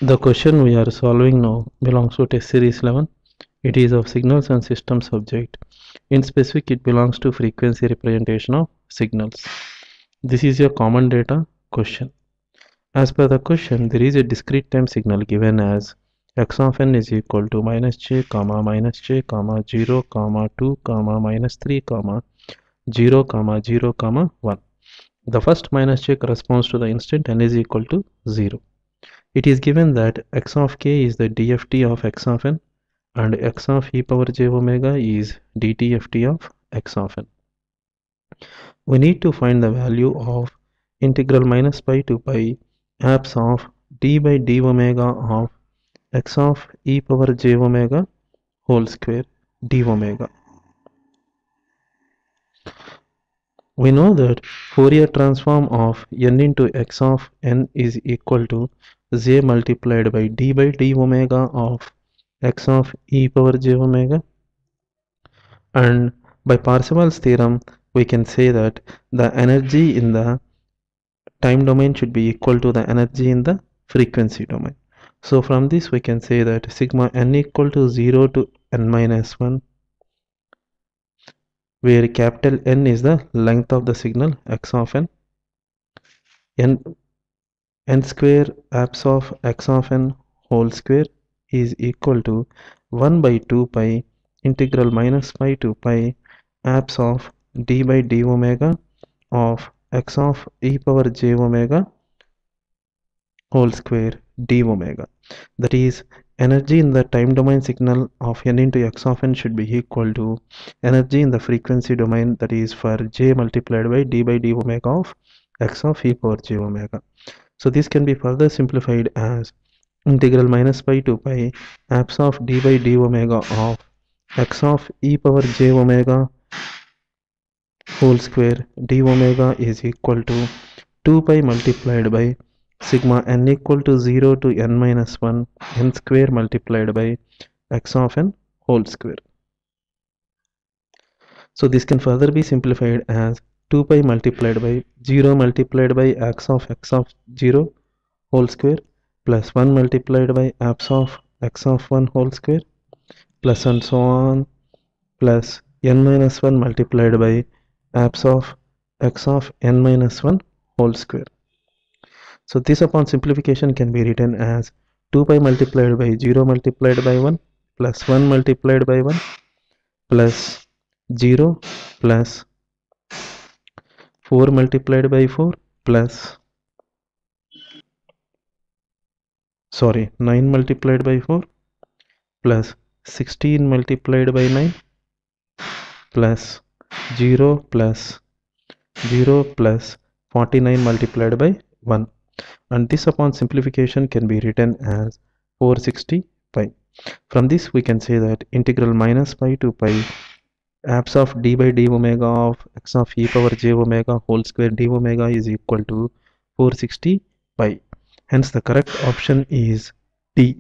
The question we are solving now belongs to test series 11. It is of signals and systems subject. In specific, it belongs to frequency representation of signals. This is your common data question. As per the question, there is a discrete time signal given as x of n is equal to minus j, minus j, 0, 2, minus 3, 0, 0, 1. The first minus j corresponds to the instant n is equal to 0. It is given that x of k is the dft of x of n and x of e power j omega is dtft of x of n. We need to find the value of integral minus pi to pi abs of d by d omega of x of e power j omega whole square d omega. We know that Fourier transform of n into x of n is equal to j multiplied by d omega of x of e power j omega, and by Parseval's theorem we can say that the energy in the time domain should be equal to the energy in the frequency domain. So from this we can say that sigma n equal to 0 to n minus 1, where capital N is the length of the signal x of n, n square abs of x of n whole square is equal to 1 by 2 pi integral minus pi to pi abs of d by d omega of x of e power j omega whole square d omega. That is, energy in the time domain signal of n into x of n should be equal to energy in the frequency domain, that is for j multiplied by d omega of x of e power j omega. So this can be further simplified as integral minus pi to pi abs of d by d omega of x of e power j omega whole square d omega is equal to 2 pi multiplied by sigma n equal to 0 to n minus 1 n square multiplied by x of n whole square. So this can further be simplified as 2 pi multiplied by 0 multiplied by x of 0 whole square plus 1 multiplied by abs of x of 1 whole square plus and so on plus n minus 1 multiplied by abs of x of n minus 1 whole square. So this upon simplification can be written as 2 pi multiplied by 0 multiplied by 1 plus 1 multiplied by 1 plus 0 plus 4 multiplied by 4 plus 9 multiplied by 4 plus 16 multiplied by 9 plus 0 plus 49 multiplied by 1, and this upon simplification can be written as 460 pi. From this we can say that integral minus pi to pi abs of d by d omega of x of e power j omega whole square d omega is equal to 460 pi. Hence the correct option is D.